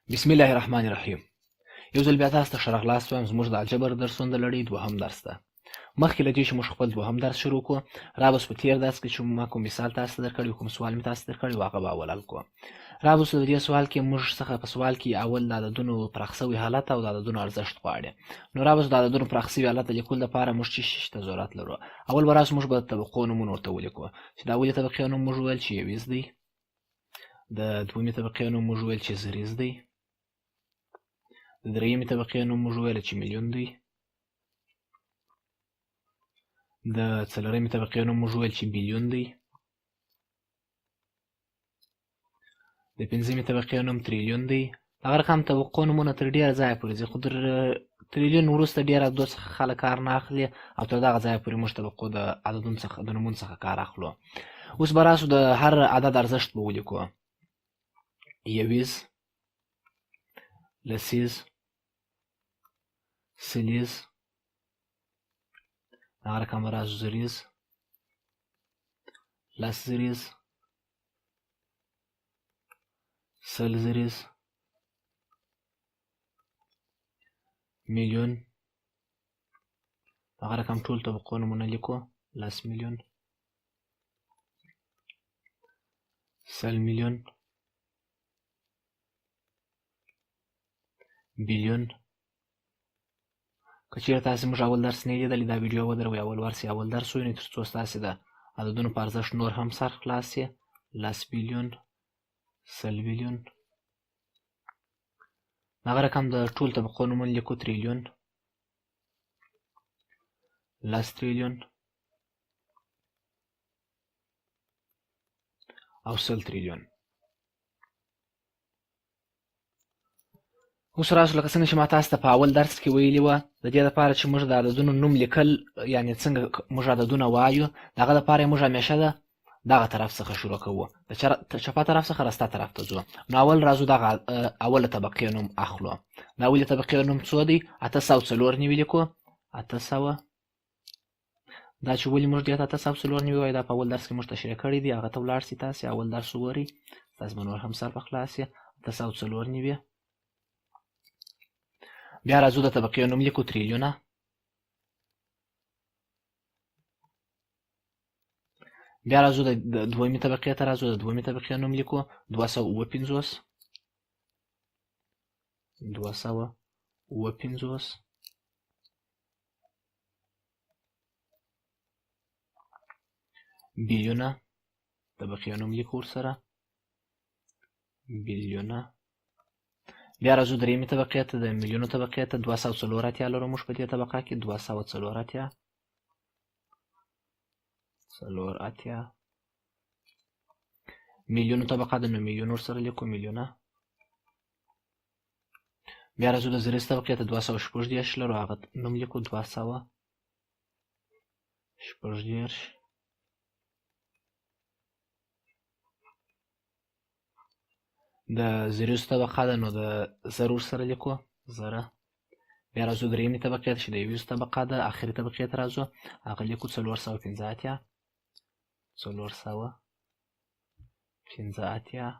بسم الله الرحمن الرحیم. یو ځل بیا تاسو ته ښه راغلاست وایم زموږ د الجبر درسونه د لړۍ دوهم درس ده. مخکې له دې چې موږ خپل دوهم درس شروع کړو، رابس په تېر درس کې چې ما کوم مثال تاسو ته درکړی، کوم سوال مې تاسو ته درکړی و، هغه به اول حل کړو. رابس د دې سوال کې موږ څخه په سوال کې اول د عددونو پراخ سوي حالت او د عددونو ارزښت غواړي. نو رابس د عددونو پراخ سوي حالت د لیکلو لپاره موږ څه شي ته ضرورت لرو؟ اول به راسو موږ به د طبقو نومونه ورته ولیکو، چې د اولې طبقې نوم موږ وویل چې یویز دی، د دویمې طبقې نوم موږ وویل چې زریز دی، د درېیمې طبقې نوم موږ وویل چې میلیون دی، د څلورمې طبقې نوم موږ وویل چې بیلیون دی، د پنځمې طبقې نوم تریلیون دی. دغه رقم طبقو نومونه تر ډېره ځایه پورې ځي، خو تر تریلیون وروسته ډېر عددو څخه خلک کار نه اخلي او تر دغه ځایه پورې موږ طبقو د عددونو څخه د نومونو څخه کار اخلو. اوس به راسو د هر عدد ارزښت به ولیکو. یویز، لسیز، سلیز، دغه رقم به راسو زریز، لس زریز، سل زریز، میلیون، دغه رقم ټول طبقو نومونه لیکو. لس میلیون، سل میلیون، بیلیون. که چېرې تاسې موږ اول درس نه یې لیدلی، دا ویډیو ودروئ، اول ورسې اول درس ووینئ، تر څو ستاسې د عددونو په ارزښت نور هم سر خلاص شي. لس بیلیون، سل بیلیون، دغه رقم د ټول طبقو نومونه لیکو. تریلیون، لس تریلیون او سل تریلیون. اوس راسو لکه څنګه چې ما تاسو ته په اول درس کې ویلي وه، د دې لپاره چې موږ د عددونو نوم لیکل، یعنې څنګه موږ عددونه وایو، د هغه لپاره یې موږ همیشه دغه طرف څخه شروع کوو، د چپه طرف څخه راسته طرف ته ځو. نو اول راځو دغه اوله طبقې نوم اخلو. د اولې طبقې نوم څو دی؟ 804 نوي لیکو. 800. دا چې ولې موږ دې ته 804 نوي وایو، دا په اول درس کې موږ تشریح کړی دی، هغه ته ولاړ سئ تاسې اول درس وګورئ، ستاسې به نور هم سر په خلاص شي. 804 نوي. بیا راځو د طبقې نوم لیکو. تریلیونه. بیا راځو د دویمې طبقې ته راځو، د دویمې طبقې نوم لیکو. 250. 250. بیلیونه. طبقې نوم لیکو ورسره. بیلیونه. بیا راځو درېیمې طبقې ته، د میلیونو طبقې ته. 204 لرو موږ په دې طبقه کې. 204. میلیونو طبقه ده، نو میلیون ورسره لیکو. میلیونه. بیا راځو د زریز طبقې ته. 214 لرو، هغه نوم لیکو. 214. د زریزو طبقه ده، نو د زر ورسره لیکو. زره. بیا راځو درېیمې طبقې ته چې د یویزو طبقه ده، اخري طبقې ته راځو، هغه لیکو. 415. 415.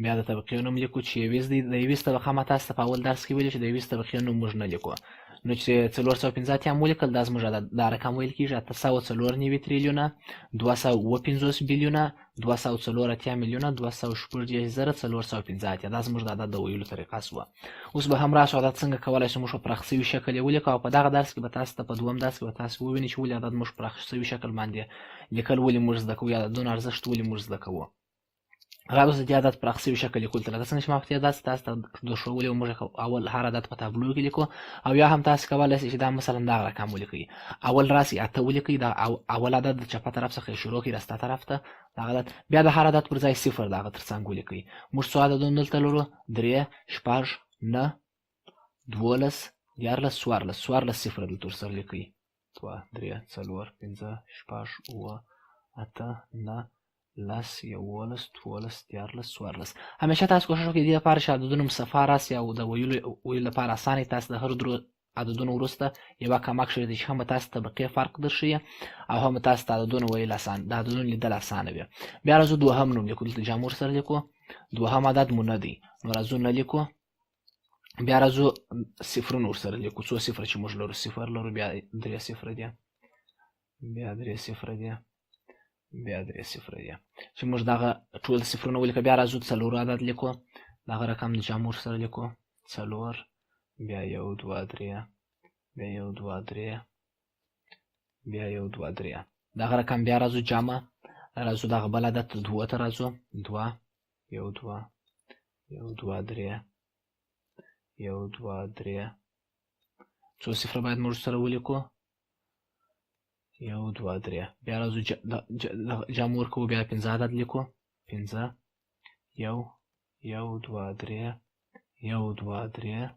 بیا د طبقې نوم لیکو چې یویز دی. د یویز طبقه ما تاسو ته په اول درس کې ویلي چې د یویز طبقې نوم موږ نه لیکو. نو چې 415 مو لیکل، دا زموږ دا رقم ویل کېږي. 804 نوي تریلیونه، 250 بیلیونه، 204 میلیونه، 214,415. دا زموږ د عدد د ویلو طریقه سوه. اوس به هم راسو عدد څنګه کولی شو موږ په پراخ سوي شکل یې ولیکو، او په دغه درس کې به تاسو ته په دوهم درس کې به تاسو ووینئ چې ولې عدد موږ په پراخ سوي شکل باندې لیکل ولې موږ زده کوو، یا عددونو ارزښت ولې موږ زده کوو. رابس د دې عدد پراخ سوي شکل لیکلو ته، لکه څنګه چې ما په تېر درس تاسو ته ښوولي وو، موږ اول هر عدد په تابلو کې لیکو، او یا هم تاسو کولی شئ چې دا مثلا دغه رقم ولیکئ. اول راسئ 8 ولیکئ، دا اول عدد د چپه طرف څخه شروع کړئ راسته طرف ته دغه عدد. بیا د هر عدد پر ځای 0 د هغه تر څنګ ولیکئ. موږ څو عددونه دلته لرو؟ 3، 6، 9، 12، 14، 14 صفر دلته ورسره لیکئ. 2، 3، 4، 5، 6، 7، 8، 9، 10، 11، 12، 13، 14. همیشه تاسو کوشش وکړئ د دې لپاره چې عددونه مصفا راسي او د ویلو لپاره اسانه تاسو د هر درو عددونو وروسته یوه کم اکشر دی چې هم تاسو طبقې فرق درښیي او هم تاسو ته عددونه ویل اسان د عددونو لیدل اسانه وي. بیا راځو دوهم نوم لیکو، دلته جمع ورسره لیکو، دوهم عدد مو نه دی نو راځو نه لیکو. بیا راځو صفرونه ورسره لیکو، څو صفره چې موږ لرو، صفر لرو، بیا 3 صفره دي، بیا 3 صفره دي، بیا 3 صفره دي چې موږ دغه ټول صفرونه ولیکو. بیا راځو څلور عدد لیکو، دغه رقم د جمع ورسره لیکو، څلور، بیا 1 2 3، بیا 1 2 3، بیا 1 2 3. دغه رقم بیا راځو جمع، راځو دغه بل عدد ته 2 ته راځو، 2 1 2 1 2 3 1 2 3. څو صفره باید موږ سره ولیکو، 1 2 3. بیا راځو جمع ورکوو، بیا 5 عدد لیکو، 5 1 1 2 3 1 2 3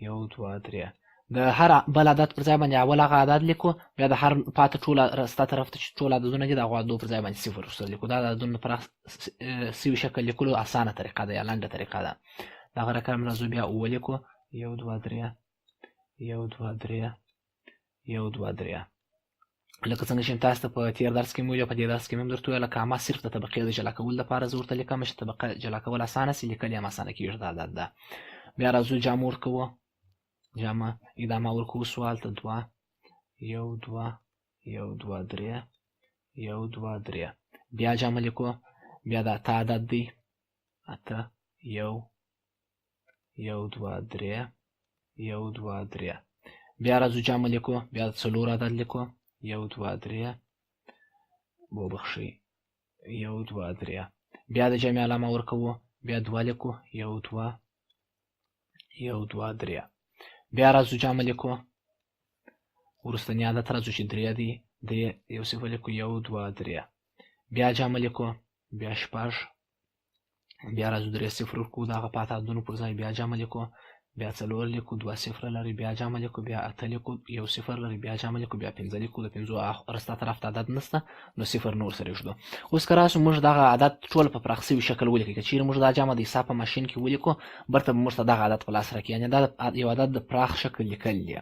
1 2 3. د هر بل عدد پر ځای باندې اول هغه عدد لیکو، بیا د هر پاته ټول راسته طرف ته چې ټول عددونه دي د هغو عددو پر ځای باندې صفر ورسره لیکو. دا د عددونو پراخ سوي شکل لیکلو اسانه طریقه ده یا لنډه طریقه ده. دغه رقم راځو بیا اووه لیکو، 1 2 3 1 2 3 1 2 3. لکه څنګه چې تاسو ته په تیر درس کې مو ویل، په دې درس کې مې هم درته ویله که اما صرف د طبقې د جلا کولو لپاره زه ورته لیکم چې طبقه جلا کول اسانه سي، لیکل یې هم اسانه کېږي دا عدد ده. بیا راځو جمع ورکوو، جمع ادامه ورکوو سوال ته 2 1 2 1 2 3 1 2 3. بیا جمع لیکو، بیا د اته عدد دی، اته 1 1 2 3 1 2 3. بیا راځو جمع لیکو، بیا د څلور عدد لیکو، 1 2 3 وبخښئ 1 2 3. بیا د جمع علامه ورکوو، بیا 2 لیکو، 1 2 1 2 3. بیا راځو جمع لیکو، وروستنی عدد راځو چې 3 دی، 3 یو صفر لیکو، 1 2 3. بیا جمع لیکو، بیا 6، بیا راځو 3 صفر ورکوو دغه پاته عددونو پر ځای، بیا جمع لیکو، بیا 4 لیکو، 2 صفر لري، بیا جمع لیکو، بیا 8 لیکو، 1 صفر لري، بیا جمع لیکو، بیا 5 لیکو. د 5 راسته طرف ته عدد نشته نو صفر نه ورسره ایږدو. اوس که راسو موږ دغه عدد ټول په پراخ سوي شکل ولیکو، که چیرې موږ دا جمع د حساب په ماشین کې ولیکو برته به موږ ته دغه عدد په لاس راکړي، یعنې دا یو عدد د پراخ شکل لیکل دی.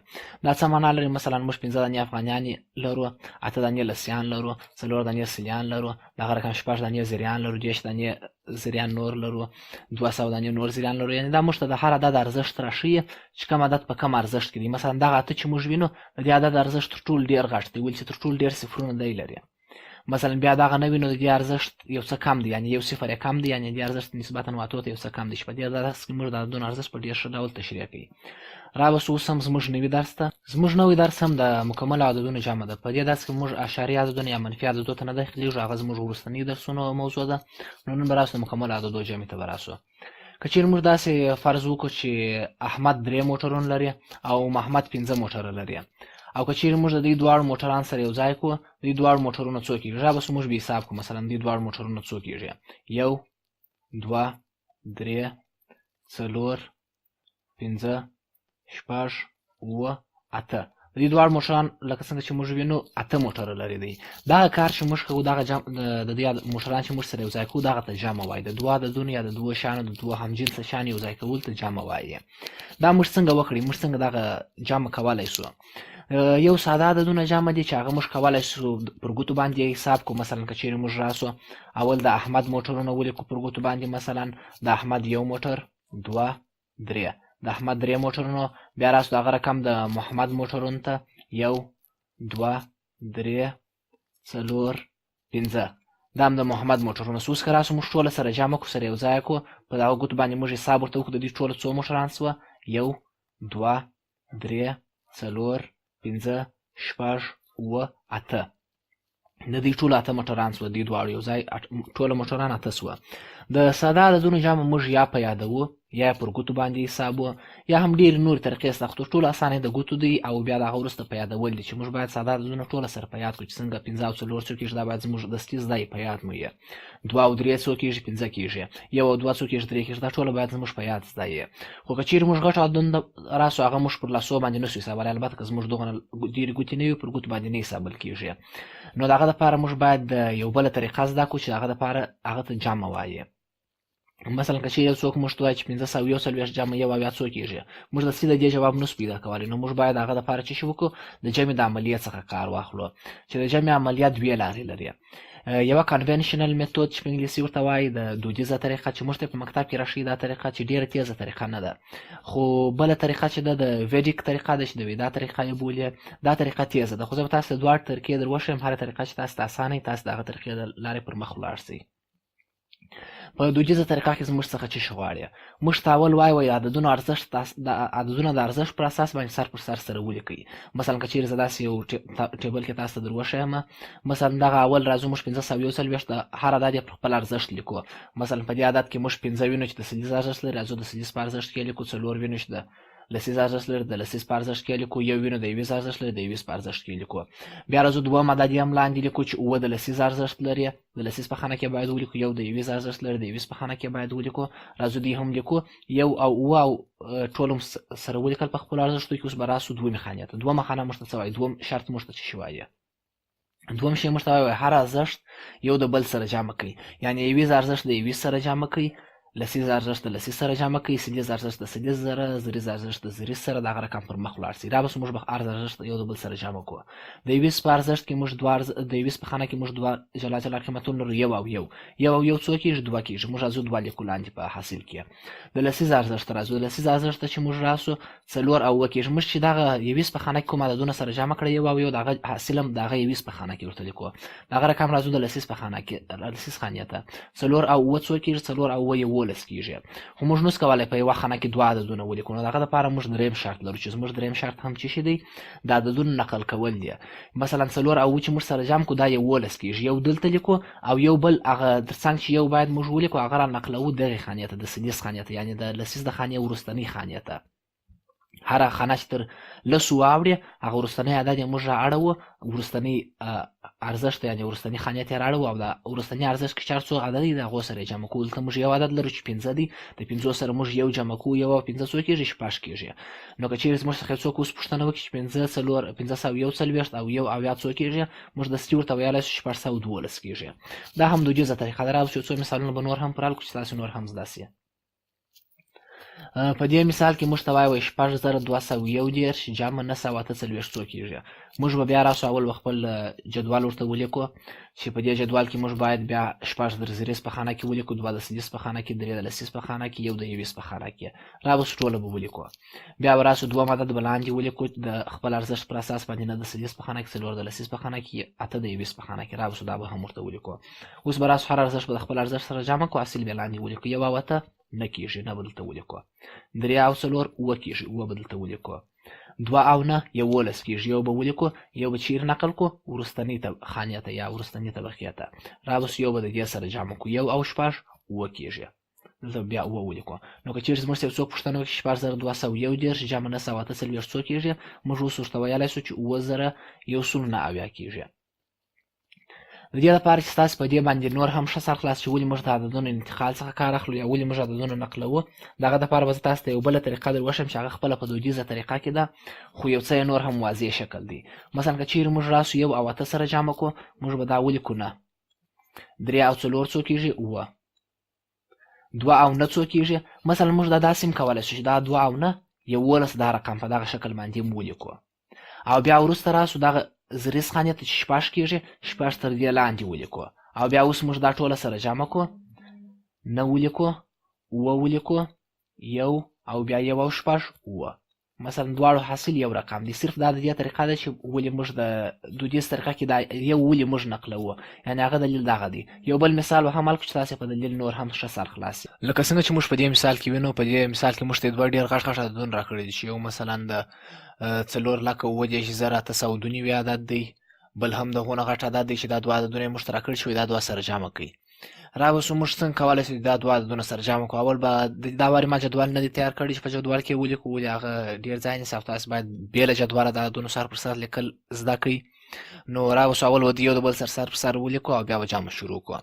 دا څه معنا لري؟ مثلا موږ 15 دانې افغانیان لرو، 8 دانې لسیان لرو، 4 دانې سلیان لرو، دغه رقم 6 دانې زریان لرو، 10 دانې زریان نور لرو، 200 دانې نور زریان لرو. یعنې دا موږ ته د هر عدد ارزښت راښیي چې کوم عدد په کم ارزښت کې دی. مثلا دغه اته چې موږ وینو د دې عدد ارزښت تر ټولو ډېر غټ دی، ولې چې تر ټولو ډېر صفرونه دی لري. مثلا بیا دغه نه وینو د دې ارزښت یو څه کم دی، یعنې یو صفر یې کم دی، یعنې د دې ارزښت نسبتا اتو ته یو څه کم دی، چې په دې درس کې موږ د عددونو ارزښت په ډېر ښه ډول تشریح کوي. راوسو اوس هم زموږ نوي درس ته. زموږ نوی درس هم د مکملو عددونو جمع ده. په دې درس کې موږ اعشاري عددونه یا منفي عددو ته نه داخلیږو، هغه زموږ وروستني درسونو موضوع ده. نو نن به راسو د مکملو عددو جمع ته به راسو. که چیرې موږ داسې فرض وکړو چې احمد 3 موټرونه لري او محمد 5 موټره لري، او که چیرې موږ د دې دواړو موټران سره یو ځای کړو، د دې دواړو موټرونو څو کېږي؟ رابسو موږ به حساب کړو. مثلا د دې دواړو موټرونو څو کېږي؟ 1 2 3 4 5 6 7 8. د دې دواړو موټران لکه څنګه چې موږ وینو 8 موټره لري دی. دغه کار چې موږ کوو، دغه د دې موټران چې موږ سره یو ځای کوو دغه ته جمع وایي. د دوه عددونو یا د دوه شیانو د دوه همجنسه شیانو یو ځای کولو ته جمع وایي. دا موږ څنګه وکړو؟ موږ څنګه دغه جمع کولی سو؟ یو ساده عددونه جمع دي چې هغه موږ کولی سو پر ګوتو باندې حساب کړو. مثلا که چیرې موږ راسو اول د احمد موټرونه ولیکو پر ګوتو باندې، مثلا د احمد 1 موټر 2 3، د احمد 3 موټرونو، بیا راسو دغه رقم د محمد موټرونو ته 1 2 3 4 5. دا هم د محمد موټرونه. اوس که راسو موږ ټوله سره جمع کړو، سره یو ځای کړو، په دغه ګوتو باندې موږ حساب ورته وکړو د دې ټوله څو موټران سوه؟ 1 2 3 4 5 6 7 8. د دې ټولو 8 موټران سوه، د دې دواړو یو ځای ټوله موټران 8 سوه. د ساده عددونو جمع موږ یا په یادوو یا پر ګوتو باندې حسابو، یا هم ډېرې نورې طریقې شته، خو تر ټولو اسانه د ګوتو دی، او بیا د هغه وروسته په یادول دي چې موږ باید ساده عددونه ټوله سره په یاد کړو چې څنګه 5 او 4 څو کېږي. دا باید زموږ دستي زده یې، په یاد مو یې. 2 او 3 څو کېږي؟ 5 کېږي. 1 او 2 څو کېږي؟ 3 کېږي. دا ټوله باید زموږ په یاد زده یې. خو که چیرې موږ غټ عددونه راسو هغه موږ پر لاسو باندې نسو حسابولی، البته که زموږ دغونه ډېرې ګوتې نه وي پر ګوتو باندې نه حسابول کېږي. نو د هغه دپاره موږ باید یو بله طریقه زده کړو چې د هغه دپاره هغه ته جمع وایي. مثلا که یو څوک موږ ته وایي چې 541 جمع یو اویا څو کېږي، موږ د سیده دې جواب نشو پیدا کولی، نو موږ باید هغه دپاره څه شي وکړو، د جمع د عملیې څخه کار واخلو چې د جمع عملیه دوې لارې لري. یوه کنونشنل میتود چې په انګلیسي ورته وایي د دودیزه طریقه چې موږ ته په مکتب کې راښیي دا طریقه چې ډېره تیزه طریقه نه ده، خو بله طریقه چې ده د ویډیک طریقه ده چې د ویدا طریقه یې بولي، دا طریقه تیزه ده، خو زه به تاسو ته دواړه طریقې در وښیم، هره طریقه چې تاسو ته اسانه وي تاسو د هغه طریقې د لارې پر مخ ولاړ شئ. په دودیزه طریقه کې زموږ څخه څه شی غواړي، موږ ته اول وایي عددونه د ارزښت پر اساس باندې سر پر سر سره ولیکئ. مثلا که چیرې زه داسې یو ټیبل کې تاسو ته در وښیم، مثلا دغه اول راځو موږ 541 د هر عدد یې پر خپل ارزښت لیکو. مثلا په دې عدد کې موږ 5 وینو چې د سلیز ارزښت لري، راځو د سلیز په ارزښت کې لیکو، 4 وینو چې د لسیز ارزښت لري د لسیز په ارزښت کې لیکو، یو وینو د یویز ارزښت لري د یویز په ارزښت کې لیکو. بیا راځو دویم عدد یې هم لاندې لیکو چې 9 د لسیز ارزښت لري، د لسیز په خانه کې باید ولیکو، یو د یویز ارزښت لري د یویز په خانه کې باید ولیکو. راځو دوی هم لیکو، یو او 9 او ټول هم سره ولیکل په خپلو ارزښتو کې. اوس به راسو دویمې خانې ته. دویمه خانه موږ ته څه وایي؟ دویم شرط موږ ته څه شی وایي؟ دویم شی موږ ته وایي هر ارزښت یو د بل سره جمع کوي، یعنې یویز ارزښت د یویز سره جمع کوي، لسیز ارزښت د لسیز سره جمع کوي، سلیز ارزښت د سلیز سره، زریز ارزښت د زریز سره، دغه رقم پر مخ ولاړ شي. را بس موږ به هر ارزښت یو د بل سره جمع کوو. د یویز په ارزښت کې موږ د یویز په خانه کې موږ دوه جلا جلا قیمتونه لرو، یو او یو. یو او یو څو کېږي؟ 2 کېږي. موږ راځو 2 لیکو لاندې په حاصل کې. د لسیز ارزښت راځو، د لسیز ارزښت ته چې موږ راسو 4 او 9 کېږي. موږ چې دغه یویز په خانه کې کوم عددونه سره جمع کړي یو او یو، دغه حاصل هم دغه یویز په خانه کې ورته لیکو. دغه رقم راځو د لسیز په خانه کې، لسیز خانې ته 4 او 9 څو کېږي؟ 4 او 9 11 کېږي. خو موږ نس کولی په یوه خانه کې 2 عددونه ولیکو، نو دغه دپاره موږ دریم شرط لرو چې زموږ دریم شرط هم څه شی دی؟ د عددونو نقل کول دی. مثلا 4 او 9 چې موږ سره جمع کړو دا 11 کېږي، یو دلته لیکو او یو بل هغه تر څنګ چې یو باید موږ ولیکو هغه را نقلوو دغې خانې ته، د سلیز خانې ته، یعنې د لسیز د خانې وروستنۍ خانې ته. هره خانه چې تر 10 واوړي هغه وروستنی عدد یې موږ را اړوو، وروستنی ارزښت یعنې وروستنی خانې ته یې را اړوو او د وروستني ارزښت کې چې هر څو عدد دي د هغو سره یې جمع کوو. دلته موږ یو عدد لرو چې 5 دی، د 5 سره موږ یو جمع کوو، یو او 5 څو کېږي؟ 6 کېږي. نو که چیرې زموږ څخه یو څوک اوس پوښتنه وکړي چې 541 او یو اویا څو کېږي، موږ دستي ورته ویلی شو 612 کېږي. دا هم دودیزه طریقه ده. راوځو څو مثالونه به نور هم پر حل کړو چې تاسو نور هم زده سي. په دې مثال کې موږ ته وایي 6241 جمع 948 څو کېږي. موږ به بیا راسو اول به خپل جدول ورته ولیکو چې په دې جدول کې موږ باید بیا 6 د زریز په خانه کې ولیکو، 2 د سلیز په خانه کې، 3 د لسیز په خانه کې، 1 د یویز په خانه کې. را به ټوله به ولیکو. بیا به راسو دویم عدد به لاندې ولیکو د خپل ارزښت پر اساس باندې، 9 د سلیز په خانه کې، 4 د لسیز په خانه کې، 8 د یویز په خانه کې. را به دا به هم ورته ولیکو. اوس به راسو هر ارزښت به د خپل ارزښت سره جمع کړو، حاصل به لاندې ولیکو. 1 او 8 نه کېږي، نه به دلته ولیکو. 3 او 4 9 کېږي، 9 به دلته ولیکو. 2 او 9 11 کېږي، یو به ولیکو، یو به چیرې نقل کو وروستنۍ خانې ته یا وروستنۍ طبقې ته. رابس یو به د دې سره جمع کو، 1 او 6 9 کېږي، دلته بیا 9 ولیکو. نو که چیرې زموږ څخه څوک پوښتنه وکړي 6241 جمع 948 څو کېږي، موږ اوس ورته ویلی شو چې 9109 کېږي. د دې لپاره چې تاسو په دې باندې نور هم ښه سر خلاص شي ولې موږ د عددونو انتقال څخه کار اخلو یا ولې موږ عددونه نقلوو، دغه دپاره به زه تاسو ته یو بله طریقه در وښیم چې هغه خپله په دودیزه طریقه کې ده، خو یو څه یې نور هم واضح شکل دی. مثلا که چیرې موږ راسو 1 او 8 سره جمع کړو، موږ به دا ولیکو 9. 3 او 4 څو کېږي؟ 9. 2 او 9 څو کېږي؟ مثلا موږ دا داسې هم کولی شو چې دا 2 او 9 11 دا رقم په دغه شکل باندې هم ولیکو. او بیا وروسته راسو دغه زریز خانې ته چې 6 کېږي، 6 تر دې لاندې ولیکو. او بیا اوس موږ دا ټوله سره جمع کړو، 9 ولیکو، 9 ولیکو، 1 او بیا 1 او 6 9. مثلا دواړو حاصل یو رقم دی. صرف دا د دې طریقه ده چې ولې موږ د دودیز طریقه کې دا یو ولې موږ نقلوو، یعنې هغه دلیل دغه دی. یو بل مثال به هم حل کړو چې تاسې په دلیل نور هم ښه سر خلاص شي. لکه څنګه چې موږ په دې مثال کې وینو، په دې مثال کې موږ ته دوه ډېر غټ غټ عددونه راکړي دي چې یو مثلا د 4,97,2 عدد دی، بل هم دغونه غټ عدد دی چې دا دوه عددونه یې موږ ته راکړي شوي، دا دوه سره جمع کوي. راوسو موږ څنګه کولی شو دا دوه عددونه سره جمع کړو؟ اول به دا وارې ما جدول نه دی تیار کړی چې په جدول کې ولیکو، ولې هغه ډېر ځای نیسي او تاسو باید بېله جدوله د عددونو سر پر سر لیکل زده کړئ. نو راوسو اول به د یو د بل سر پر سر ولیکو او بیا به جمع شروع کړو.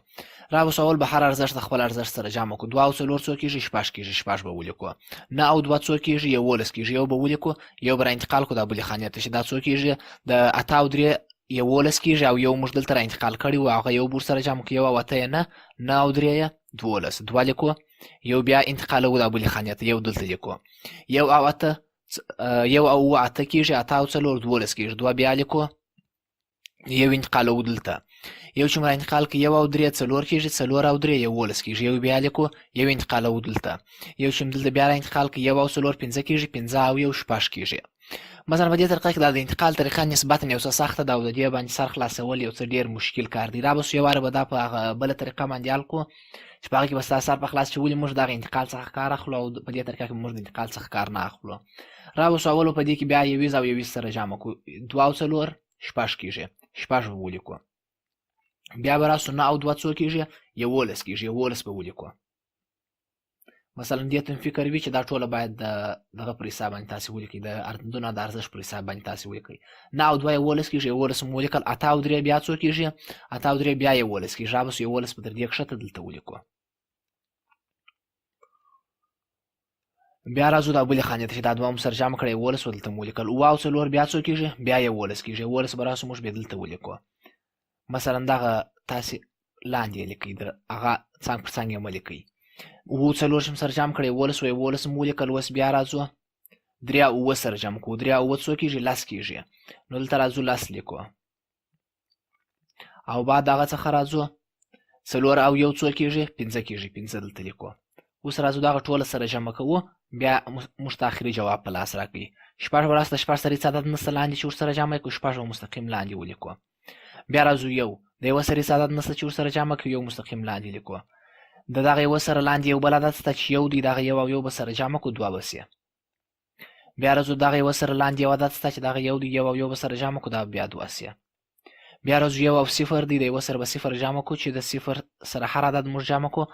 راوسو اول به هر ارزښت د خپل ارزښت سره جمع کړو. 2 او 4 څو کېږي؟ 6 کېږي، 6 به ولیکو. 9 او 2 څو کېږي؟ 11 کېږي، یو به ولیکو، یو به را انتقال کړو دا بلې خانې ته چې دا څو کېږي؟ د 8 او 3 11 کېږي او یو موږ دلته را انتقال کړی و، هغه یو به ورسره جمع کړو، 1 او 8 یې 9 او 3 یې 12 لیکو. یو بیا انتقالو د ابولی خانې ته یو دلته لیکو 1 او 8 1 او 8 کېږي 8 او 4 12 کېږي 2 بیا لیکو یو انتقالو دلته یو چې مړه انتقال کې 1 او 3 4 کېږي 4 او 3 11 کېږي یو بیا لیکو یو انتقالو دلته یو چې دلته بیا انتقال کې 1 او 4 15 کېږي 15 او 1 6 کېږي مثلا په دې طریقه کې د انتقال طریقه نسبتا یو څه سخته ده او د دې باندې سر خلاصول یو څه ډیر مشکل کار دی را به یو واره به دا په بل طریقه باندې حل کو چې په هغه کې به ستاسو سر په خلاص چې ولې موږ دغه انتقال څخه کار اخلو او په دې طریقه کې موږ د انتقال څخه کار نه اخلو را به اولو په دې کې بیا 20 او 20 سره جمع کو 2 او 4 6 کېږي 6 به ولیکو بیا به راسو 9 او 2 څو کېږي 11 کېږي 11 به ولیکو مثلا دې ته فکر وی چې دا ټوله باید دغه پر حساب باندې تاسو ولیکئ د اردنونو د ارزښت پر حساب باندې تاسو ولیکئ 9 او 2 11 کېږي 11 مو ولیکل 8 او 3 بیا څو کېږي 8 او 3 بیا 11 کېږي را به 11 په تر دې کښته دلته ولیکو بیا راځو د ابولی خانې ته چې دا دوه مو سره جمع کړی 11 دلته مو ولیکل 9 او 4 بیا څو کېږي بیا 11 کېږي 11 به راسو موږ به دلته ولیکو مثلا دغه تاسو لاندې لیکئ هغه څنګه پر څنګه مو لیکئ 4 شم سره جمع کړی 11 مو ولیکل اوس بیا راځو 3 او 7 سره جمع کوو 3 او 7 څو کېږي 10 کېږي نو دلته راځو 10 لیکو او بعد دغه څخه راځو 4 او 1 څو کېږي 15 کېږي 15 دلته لیکو اوس راځو دغه ټوله سره جمع کوو بیا موږ ته اخري جواب په لاس راکړي شپږ به راسته شپږ سره هېڅ عدد نشته لاندې چې ورسره جمع کړو شپږ به مستقیم لاندې ولیکو بیا راځو یو د یوه سره هېڅ عدد نشته چې ورسره جمع کړو یو مستقیم لاندې لیکو د دغه یوه سره لاندې یو بل عدد شته چې یو دی دغه یو او یو به سره جمع کړو 2 به سي بیا راځو دغه یوه سره لاندې یو عدد شته چې دغه یو دی یو او یو به سره جمع کړو دا بیا 2 سي بیا راځو 1 او 0 دی د یوه سره به 0 جمع کړو چې د 0 سره هر عدد موږ جمع کړو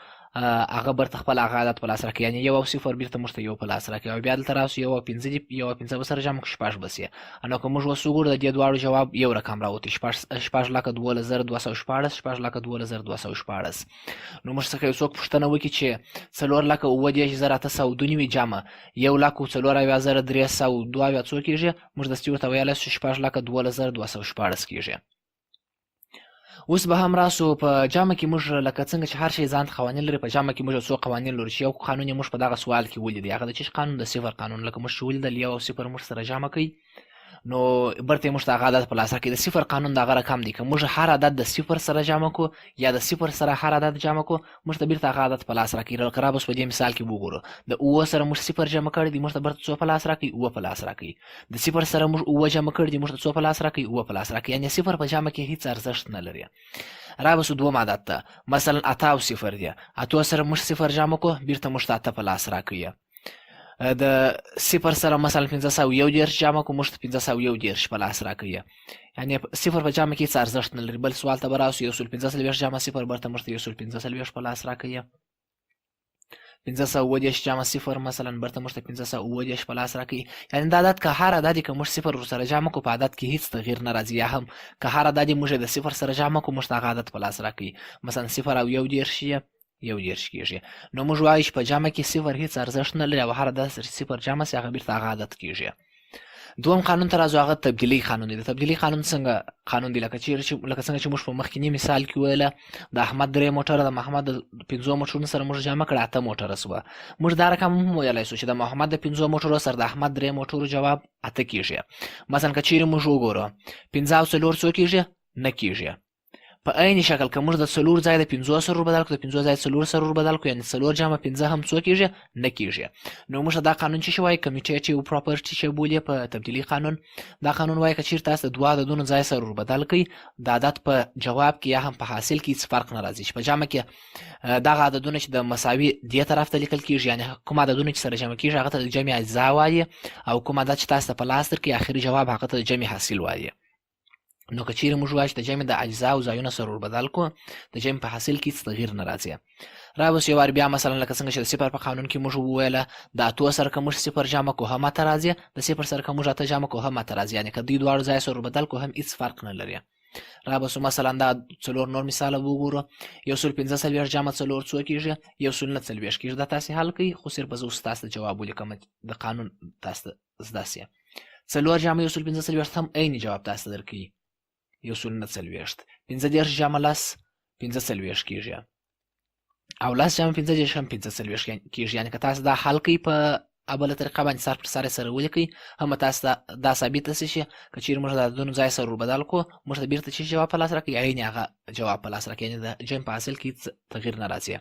هغه برته خپل هغه عدد په لاس راکړي یعنی 1 او 0 بیرته موږ ته یو په لاس راکړي او بیا دلته راسو 1 او 5 دی 1 او 5 به سره جمع کړو 6 به سي نو که موږ اوس وګورو د دې دواړو جواب یو رقم راوتی 6,12,214 نو موږ څخه یو څوک پوښتنه وکړي چې 4,18,802 جمع 1,04,302 څو کېږي موږ داسې ورته ویلی شو 6,12,214 کېږي اوس به هم راسو په جمع کې موږ لکه څنګه چې هر شی ځان قوانین لري په جمع کې موږ څو قوانین لرو چې یو قانون موږ په دغه سوال کې ولیدی هغه د چی قانون د 0 قانون لکه موږ ولیدل 1 او 0 موږ سره جمع کوي نو برته موږ ته هغه عدد په لاس راکړي د 0 قانون دغه رقم دی که موږ هر عدد د 0 سره جمع کو یا د 0 سره هر عدد جمع کو موږ ته بیرته هغه عدد په لاس راکړي لکه را به په دې مثال کې وګورو د 9 سره موږ 0 جمع کړی دی موږ ته برته څو په لاس راکړي 9 په لاس راکړي د 0 سره موږ 9 جمع کړی دی موږ ته څو په لاس راکړي 9 په لاس راکړي یعنی 0 په جمع کې هیڅ ارزښت نه لري را به دوم عدد ته مثلا 8 او 0 دی 8 سره موږ 0 جمع کو بیرته موږ ته 8 په لاس راکړي د 0 سره مثلا 511 جمع کو موږ ته 511 په لاس راکړي یعنی 0 په جمع کې څه ارزښت نه لري بل سوال ته به راسو 1,540 جمع 0 برته موږ ته 1,540 په لاس راکړي 510 جمع 0 مثلا برته موږ ته 510 په لاس راکړي یعنی دا عدد که هر عدد که موږ 0 ورسره جمع کو په عدد کې هیڅ تغییر نه راځي یا هم که هر عدد موږ د 0 سره جمع کو موږ ته هغه عدد په لاس راکړي مثلا 0 او 1 شي 1 کېږي نو موږ وایو چې په جمع کې 0 هیڅ ارزښت نه لري او هر عدد سره 0 جمع سي هغه بیرته هغه عدد کېږي دوم قانون ته راځو هغه تبدیلي قانون دی د تبدیلي قانون څنګه قانون دی لکه څنګه چې موږ په مخکینی مثال کې ویله د احمد 3 موټر د محمد 5 موټرونو سره موږ جمع کړه 8 موټر سوه موږ دا رقم هم ویلی سو چې د محمد د 5 موټرو سره د احمد 3 موټرو جواب 8 کېږي مثلا که چیرې موږ وګورو 5 او 4 څو کېږي نه کېږي په عین شکل که موږ د 4 ځای د 5 سره بدل کړو د 5 ځای 4 سره بدل کړو یعنی 4 جمع 5 هم څو کېږي نه کېږي نو موږ دا قانون چې وایي کمیټیټیو پراپرټي چې بولي په تبدیلي قانون دا قانون وایي که چیرې تاسو د دوه عددونو ځای سره بدل کړئ د عدد په جواب کې یا هم په حاصل کې هیڅ فرق نه راځي چې په جمع کې دغه عددونه چې د مساوي دې طرف ته لیکل کېږي یعنی کوم عددونه چې سره جمع کېږي هغه ته د جمع اجزا وایي او کوم عدد چې تاسو ته په لاس درکړي اخري جواب هغه ته د جمع حاصل وایي نو که چیرې موږ وایو چې د جمع د اجزا او ځایونه سره وربدل کړو د جمع په حاصل کې هیڅ تغییر نه راځي را به یو وار بیا مثلا لکه څنګه چې د 0 په قانون کې موږ وویله د 8 سره که موږ 0 جمع کړو هم 8 راځي د 0 سره که موږ 8 جمع کړو هم 8 راځي یعنی که دوی دواړو ځای سره وربدل کړو هم هیڅ فرق نه لري را به مثلا دا 4 نور مثال وګورو 1,540 جمع 4 څو کېږي 1,040 کېږي دا تاسې حل کړئ خو صرف زه اوس تاسو ته جواب ولیکم د قانون تاسو ته زده سي 4 جمع 1,540 هم عین جواب تاسو ته درکوي 1,040 15 جمع 10 15 کېږي او 10 جمع 15 دېرش هم 45 کېږي. یعنې که تاسو دا حل کوئ په بله طریقه باندې سر پر سر سره ولیکئ، هم تاسو ته دا ثابته شي چې که چیرې موږ د عددونو ځای سره وربدل کړو موږ ته بیرته چې جواب په لاس راکوي عین هغه جواب په لاس راکوي، یعنې د جمع په حاصل کې هېڅ تغیر نه راځي.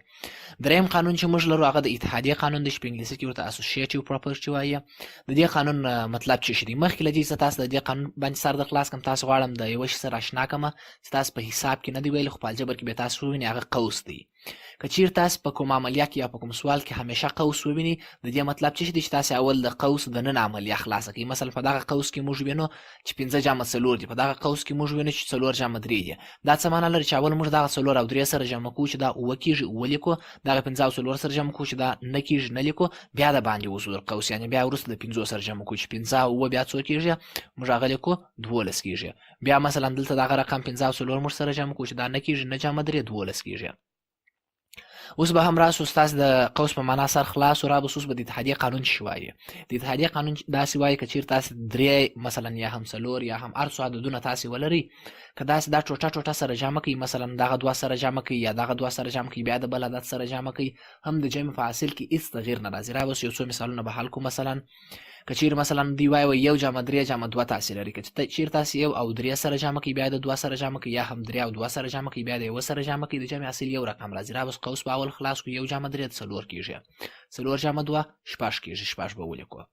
دریم قانون چې موږ لرو هغه د اتحادیې قانون دی چې په انګلیسي کې ورته اسوسییټیو پراپرټي وایي. د دې قانون مطلب څه شی دی؟ مخکې له دې چې تاسو د دې قانون باندې سر د خلاص کړم تاسو غواړم د یوه شي سره اشنا کړم چې تاسو په حساب کې نه دی ویلي خو په الجبر کې به تاسو ووینئ هغه قوس دی. که چیرې تاسو په کوم عملیه کې یا په کوم سوال کې همیشه قوس ووینئ د دې مطلب څه شی دی چې تاسو اول د قوس د نن عملیه خلاصه کړئ. مثلا په دغه قوس کې موږ وینو چې 15 جمع 4 دي، په دغه قوس کې موږ وینو چې 4 جمع 3 دي. دا څه معنی لري چې اول موږ دغه 4 او 3 سره جمع کوو چې دا 9 کېږي 9 لیکو، دغه 15 او 4 سره جمع کوو چې دا 9 کېږي 9 لیکو، بیا د باندې وځو د قوس، یعنې بیا وروسته د 15 سره جمع کوو چې 15 او 9 بیا څو کېږي موږ هغه لیکو 12 کېږي. بیا مثلا دلته دغه رقم 15 او 4 موږ سره جمع کوو چې دا 9 کېږي 9 جمع 3 12 کېږي. اوس به هم راسو ستاسو د قوس په معنا سر خلاص را به اوس به د اتحادیې قانون شي وایي. د اتحادیې قانون داسې وایي که چیرې تاسو 3 مثلا یا هم 4 یا هم هر څو عددونه تاسې ولرئ که داسې دا ټوټه سره جمع کوي، مثلا دغه 2 سره جمع کوي یا دغه 2 سره جمع کوي بیا د بل عدد سره جمع کوي، هم د جمع په حاصل کې هېڅ تغیر نه راځي. را به اوس یو څو مثالونه به حل کړو. مثلا که چیرې مثلا دوی وایي 1 جمع 3 جمع 2 تاسې لري، که چیرې تاسې 1 او 3 سره جمع کوي بیا د 2 سره جمع کوي یا هم 3 او 2 سره جمع کوي بیا د 1 سره جمع کوي د جمع حاصل یو رقم راځي. را به قوس به اول خلاص کړو 1 جمع 3 4 کېږي، 4 جمع 2 6 کېږي 6 به ولیکو،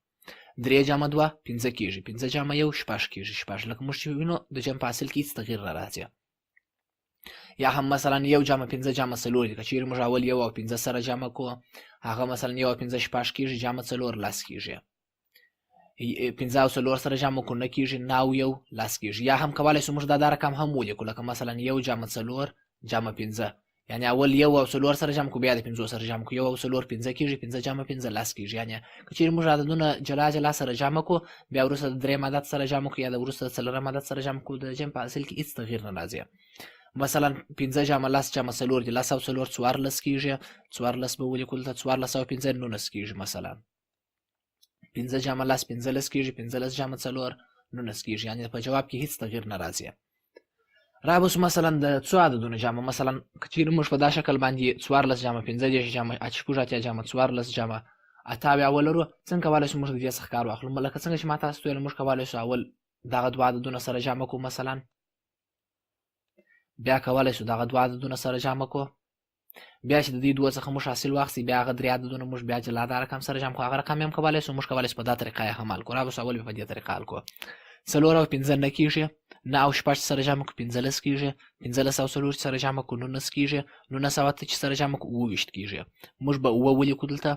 3 جمع 2 15 کېږي، 15 جمع 1 6 کېږي 6 لکه موږ چې وینو د جمع په حاصل کې هېڅ تغیر نه راځي. یا هم مثلا 1 جمع 15 جمع 4 دي، که چیرې موږ اول 1 او 15 سره جمع کوو هغه مثلا 1 او 15 6 کېږي جمع 4 10 کېږي، 15 او 4 سره جمع کو 9 کېږي 9 او 1 10 کېږي. یا هم کولی شو موږ دا رقم هم ولیکو لکه مثلا 1 جمع 4 جمع 15، یعنې اول 1 او 4 سره جمع کو بیا د 15 سره جمع کو 1 او 4 15 کېږي 15 جمع 15 10 کېږي. یعنې که چیرې موږ عددونه جلا جلا سره جمع کو بیا وروسته د 3 عدد سره جمع کو یا د وروسته د 4 عدد سره جمع کو د جمع په حاصل کې هېڅ تغیر نه راځي. مثلا 15 جمع 10 جمع 4 دي، 10 او 4 14 کېږي، 14 به ولیکو دلته 14 او 15 19 کېږي. مثلا 15 جمع 10 15 کېږي، 15 جمع 4 19 کېږي، یعنې په جواب کې هېڅ تغیر نه راځي. را به اوس مثلا د څو عددونو جمع، مثلا که چیرې موږ په دا شکل باندې 14 جمع 15 جمع 8 جمع 14 جمع 8 بیا ولرو، څنګه کولی شو موږ د دې څخه کار واخلو؟ لکه څنګه چې ما تاسو ته ویل موږ کولی شو اول دغه 2 عددونه سره جمع کړو، مثلا بیا کولی شو دغه 2 عددونه سره جمع کړو، بیا چې د دې 2 څخه موږ حاصل واخیستي بیا هغه 3 عددونه موږ بیا جلا دا رقم سره جمع کړو، هغه رقم هم کولی شو موږ کولی شو په دا طریقه یې هم حل کړو. را به اول په دې طریقه حل کړو. 4 او 15 9 کېږي، 9 او 6 سره جمع کړو 15 کېږي، 15 او 4 سره جمع کړو 19 کېږي، 19 او 8 سره جمع کړو 28 کېږي. موږ به 9 ولیکو دلته،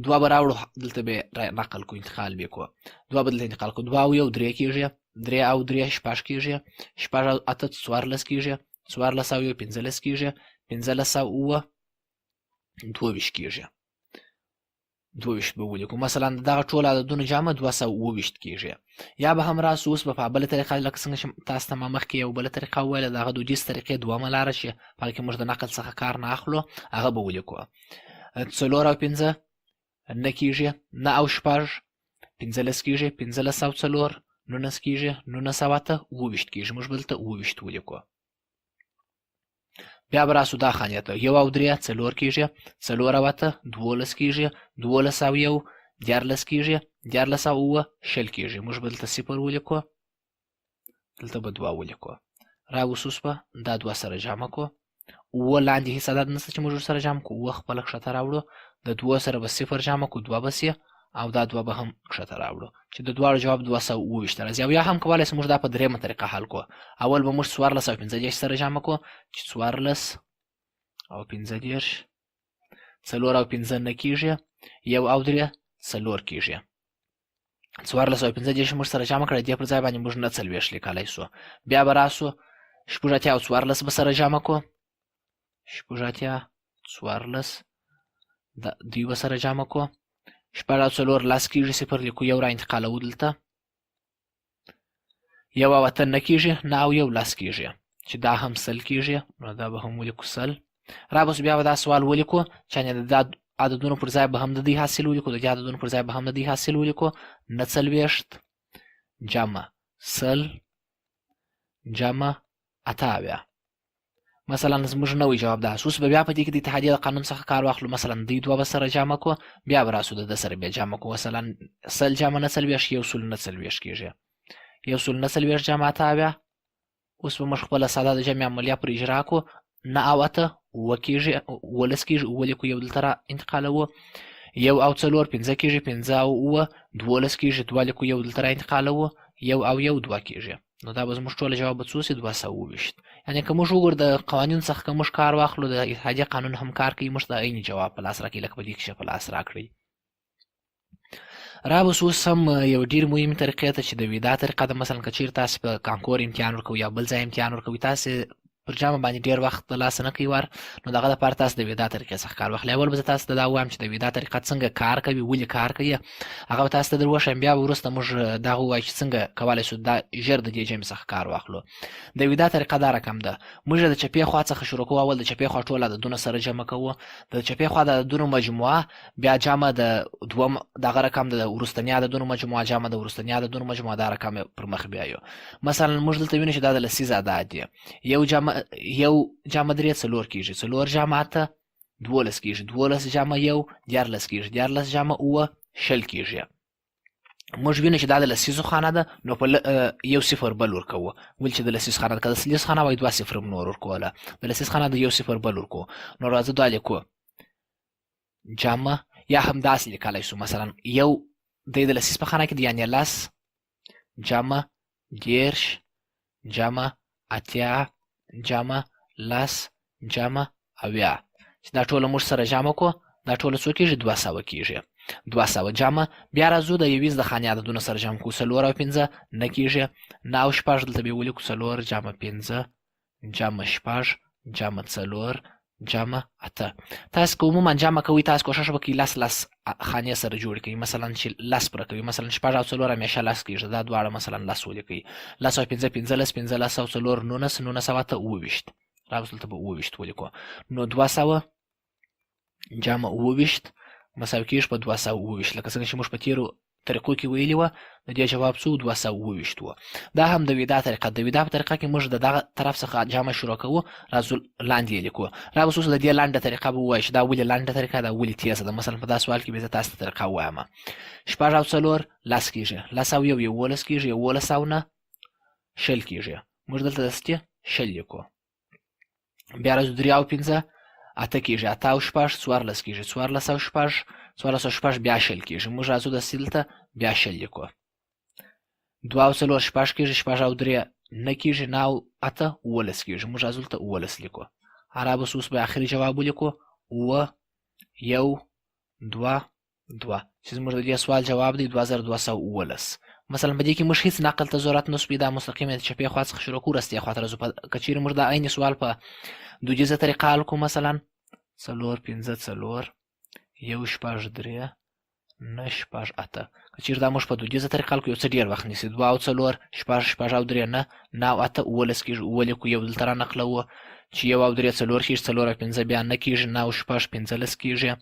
2 به راوړو دلته به نقل کړو انتقال به کړو، 2 به دلته انتقال کړو، 2 او 1 3 کېږي، 3 او 3 6 کېږي، 6 او 8 14 کېږي، 14 او 1 15 کېږي، 15 او 9 22 کېږي، 22 به ولیکو. مثلا دغه ټول عددونه جمع 228 کېږي. یا به هم راسو اوس به په بله طریقه لکه څنګه چې تاسو ته ما مخکې یو بله طریقه وویله د هغه دودیز طریقې دومه لاره چې په هغې کې موږ د نقل څخه کار نه اخلو هغه به ولیکو. 4 او 15 9 کېږي، 9 او 6 15 کېږي، 15 او 4 19 کېږي، 19 او 8 28 کېږي. موږ به دلته 28 ولیکو. بیا به راسو دا خانې ته 1 او 3 4 کېږي، 4 او 8 12 کېږي، 12 او 1 14 کېږي، 14 او 9 20 کېږي. موږ به دلته 0 ولیکو، دلته به 2 ولیکو. را اوس به دا 2 سره جمع کړو، 9 لاندې هېڅ عدد نشته چې موږ ورسره جمع کړو، 9 خپله کښته راوړو، د 2 سره به 0 جمع کړو 2 به سي او دا 2 به هم کښته راوړو چې د دواړو جواب 228 راځي. او یا هم کولی شو موږ دا په درېیمه طریقه حل کړو. اول به موږ 14 او 15 سره جمع کړو چې 14 او 15 4 او 15 9 کېږي، 1 او 3 4 کېږي. 14 او 15 موږ سره جمع کړی، دې پر ځای باندې موږ 49 لیکلی شو. بیا به راسو 14 او 14 به سره جمع کړو، 14 14 دوی به سره جمع کړو، 4 او 4 10 کېږي، 0 لیکو 1 را انتقالوو دلته، 1 او 8 9 کېږي، 9 او 1 10 کېږي چې دا هم 100 کېږي، نو دا به هم ولیکو 100. را به بیا به دا سوال ولیکو چې د عددونو پر ځای به هم د دې حاصل ولیکو، د دې عددونو پر ځای به هم د دې حاصل ولیکو. 49 جمع 100 جمع 8. مثلا زموږ نوی جواب دا اوس به بیا په دې کې د اتحادیې د قانون څخه کار واخلو. مثلا دوی دوه به سره جمع کړو، بیا به راسو د ده سره بیا جمع کړو. مثلا سل جمع نه څلوېښت 149 کېږي. 149 جمع اته بیا اوس به موږ خپله ساده د جمع عملیه پر اجرا کړو. 9 او 8 اووه کېږي، 11 کېږي، اووه لیکو یو دلته را انتقالوو. 1 او 4 5 کېږي، 5 او اووه 12 کېږي، 2 لیکو یو دلته را انتقالوو. 1 او 1 2 کېږي. نو دا به زموږ ټوله جواب به څو سي 220. یعنې که موږ وګورو د قوانینو څخه که موږ کار واخلو د اتحادیې قانون هم کار کوي، موږ ته عیني جواب په لاس راکوي لکه په دې کښې په لاس راکړئ. رابس اوس هم یو ډېر مهمې طریقې ته چې د ویدا طریقه ده. مثلا که چېرې تاسې په کانکور امتحان ورکوئ یا بل ځای امتحان ورکوئ، تاسې پر جمع باندې ډېر وخت د لاسه نه کوي ور، نو د هغه دپاره تاسو د ویدا طریقې څخه کار واخلئ. اول به زه تاسو ته دا ووایم چې د ویدا طریقه څنګه کار کوي، ولې کار کوي، هغه به تاسو ته در وښیم. بیا به وروسته موږ دغه ووایو چې څنګه کولی شو دا ژر د دې جمع څخه کار واخلو. د ویدا طریقه دا رقم ده، موږ د چپې خوا څخه شروع کوو. اول د چپې خوا ټول عددونه سره جمع کوو. د چپې خوا د عددونو مجموعه بیا جمع د دوم دغه رقم د وروستني عددونو مجموعه جمع د وروستني عددونو مجموعه، دا رقم پر مخ بیایو. مثلا موږ دلته وینو چې دا د لسیز اعداد دي. یو جمع 3 4 کېږي، 4 جمع 8 12 کېږي، 12 جمع 1 14 کېږي، 14 جمع 9 20 کېږي. موږ وینو چې دا د لسیزو خانه ده، نو په یو صفر بل ورکوو. ولې چې د لسیز خانه ده، که د لسیز خانه وای 2 صفر نور ورکوله، د لسیز خانه د یو صفر بل ورکوو. نو راځه دا لیکو جمع، یا هم داسې لیکلی شو. مثلا یو دی د لسیز په خانه کې دی، یعنې لس جمع 10 جمع 8 جمع لس جمع 80، چې دا ټوله موږ سره جمع کړو، دا ټوله څو کېږي 200 کېږي. 200 جمع بیا راځو د یویز د خانې عددونه سره جمع کړو. 4 او 5 نه کېږي، 9 او 6 دلته بیا ولیکو. 4 جمع 5 جمع 6 جمع 4 جمع 8. تاسو که عموما جمع کوئ، تاسو کوشش وکړئ لس خانې سره جوړې کړئ. مثلا چې لس پوره کوي، مثلا 6 او 4 همیشه لس کېږي، دا دواړه مثلا لس ولیکئ. لس او 5 15، 15 او 4 19، 19 او 8 28. راوس دلته به 28 ولیکو. نو 200 جمع 28 مساوي کېږي په 228، لکه څنګه چې موږ په تېرو طریقو کې ویلي وه. د دې جواب څو 228 وه. دا هم د ویدا طریقه. د ویدا په طریقه کې موږ د دغه طرف څخه جمع شروع کوو، راځو لاندې یې لیکو. راوس اوس د دې لنډه طریقه به ووایو چې دا ولې لنډه طریقه ده، ولې تیزه ده. مثلا په دا سوال کې به زه تاسو ته طریقه ووایم. 6 او 4 10 کېږي، 10 او 1 11 کېږي، 11 او 9 20 کېږي. موږ دلته دستې 20 لیکو. بیا راځو 3 او 5 8 کېږي، 8 او 6 14 کېږي، 14 او 6 14 او 6 بیا 20 کېږي. موږ راځو دستې دلته بیا 20 لیکو. 2 او 4 6 کېږي، 6 او 3 نه کېږي، 9 او 8 11 کېږي. موږ راځو دلته 11 لیکو. رابس اوس به آخري جواب ولیکو 9 1 2 2، چې زموږ د دې سوال جواب دی 2211. مثلا په دې کې موږ هېڅ نقل ته ضرورت نه سو پیدا، مستقیم د چپې خوا څخه شروع کړو، رستې خوا ته راځو. که چېرې موږ دا عین سوال په دودیزه طریقه حل کړو، مثلا 4 5 4 1 6 3 9 6 8، که چېرې دا موږ په دودیزه طریقه حل کړو یو څه ډېر وخت نیسي. 2 او 4 6 6 او 3 9 9 او 8 11 کېږي، اووه لیکو. یو دلته را نقلوو چې 1 او 3 4 کېږي، 4 او 5 بیا نه کېږي، 9 او 6 15 کېږي،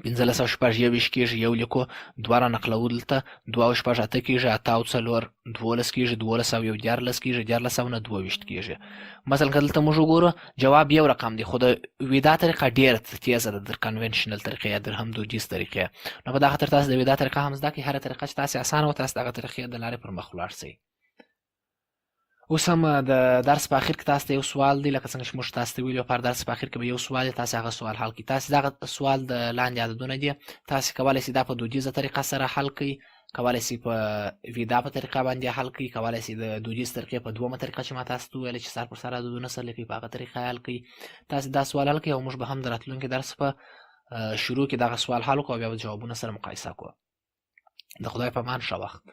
15 او 6 21 کېږي، یو لیکو. 2 را نقلوو دلته 2 او 6 8 کېږي، 8 او 4 12 کېږي، 12 او 1 14 کېږي، 14 او 9 22 کېږي. مثلا که دلته موږ وګورو جواب یو رقم دی، خو د ویدا طریقه ډېره تیزه ده، د کنونشنل طریقې یا د هم دودیز طریقې. نو په دا خاطر تاسو د ویدا طریقه هم زده کړئ. هره طریقه چې تاسې اسانه وه، تاسو دغه طریقې د لارې پر مخ ولاړ سئ. اوس هم د درس په اخر کې تاسو ته یو سوال دی، لکه څنګه چې موږ تاسو ته ویلي وو، په درس په اخر کې به یو سوال دی، تاسو هغه سوال حل کړئ. تاسو دغه سوال د لاندې عددونه دي، تاسو کولی شئ دا په دودیزه طریقه سره حل کړئ، کولی شئ په ویدا په طریقه باندې حل کړئ، کولی شئ د دودیز طریقې په دومه طریقه چې ما تاسو ته وویله چې سر پر سر عددونه سره لیکئ، په هغه طریقه حل کړئ. تاسو دا سوال حل کړئ او موږ به هم د راتلونکي درس په شروع کې دغه سوال حل کړو او بیا به جوابونه سره مقایسه کړو. د خدای په امان، ښه وخت.